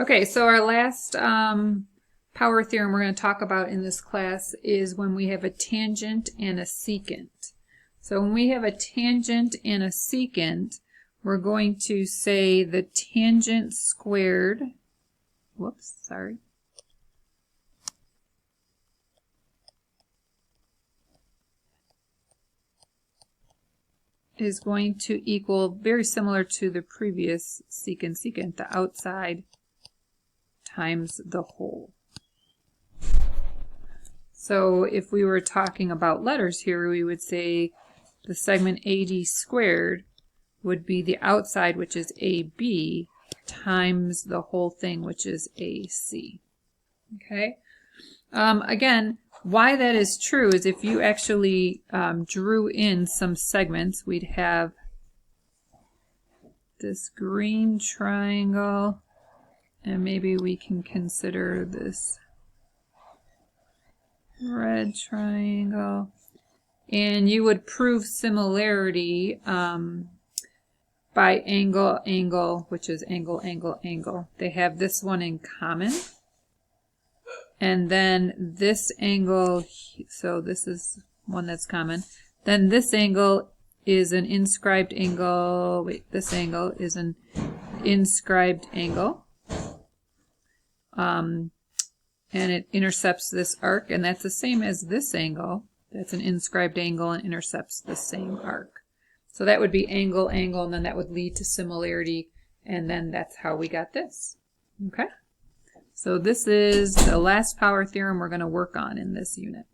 Okay, so our last power theorem we're going to talk about in this class is when we have a tangent and a secant. So when we have a tangent and a secant, we're going to say the tangent squared, is going to equal, very similar to the previous secant, the outside times the whole. So if we were talking about letters here, we would say the segment AD squared would be the outside, which is AB, times the whole thing, which is AC. Okay? Again, why that is true is if you actually drew in some segments, we'd have this green triangle, and maybe we can consider this red triangle. And you would prove similarity by angle, angle, which is angle, angle, angle. They have this one in common. And then this angle, so this is one that's common. Then this angle is an inscribed angle. Wait, this angle is an inscribed angle. And it intercepts this arc, and that's the same as this angle. That's an inscribed angle and intercepts the same arc. So that would be angle, angle, and then that would lead to similarity, and then that's how we got this. Okay? So this is the last power theorem we're going to work on in this unit.